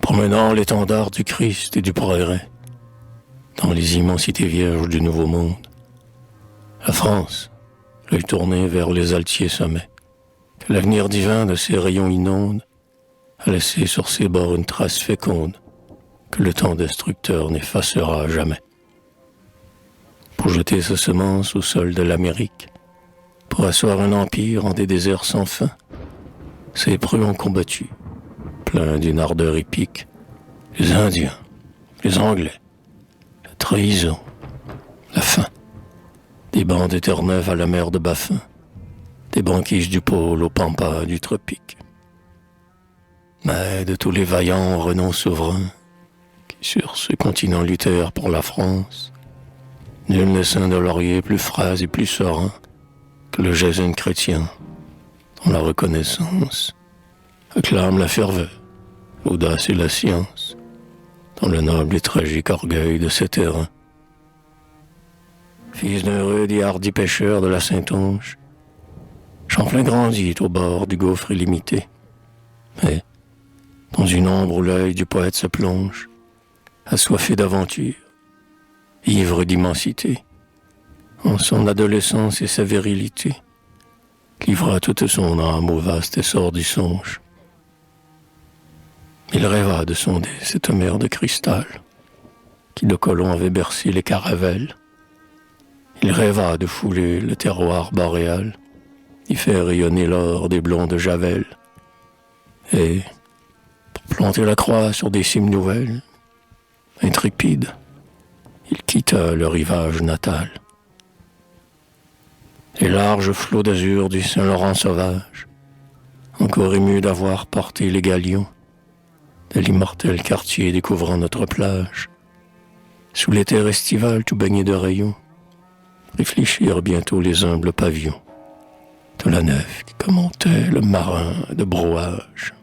promenant l'étendard du Christ et du progrès dans les immensités vierges du Nouveau Monde. La France, l'œil tourné vers les altiers sommets, que l'avenir divin de ses rayons inonde, a laissé sur ses bords une trace féconde que le temps destructeur n'effacera jamais. Pour jeter sa semence au sol de l'Amérique, pour asseoir un empire en des déserts sans fin, ces preux ont combattu, pleins d'une ardeur épique, les Indiens, les Anglais, la trahison, la faim, des bandes de Terre-Neuve à la mer de Baffin, des banquises du pôle aux pampas du tropique. Mais de tous les vaillants renoms souverains qui sur ce continent luttèrent pour la France, nul ne sein de laurier plus frais et plus serein que le jeune chrétien, dont la reconnaissance acclame la ferveur, l'audace et la science, dans le noble et tragique orgueil de ses terrains. Fils d'un rude et hardi pêcheur de la Saintonge, Champlain grandit au bord du gouffre illimité, mais dans une ombre où l'œil du poète se plonge, assoiffé d'aventure, ivre d'immensité, en son adolescence et sa virilité, livra toute son âme au vaste essor du songe. Il rêva de sonder cette mer de cristal qui de colons avait bercé les caravelles. Il rêva de fouler le terroir boréal, d'y faire rayonner l'or des blonds de Javel. Et, pour planter la croix sur des cimes nouvelles, intrépide, il quitta le rivage natal. Les larges flots d'azur du Saint-Laurent sauvage, encore émus d'avoir porté les galions, de l'immortel quartier découvrant notre plage, sous les terres estivales tout baignées de rayons, réfléchirent bientôt les humbles pavillons de la nef qui commentait le marin de brouage.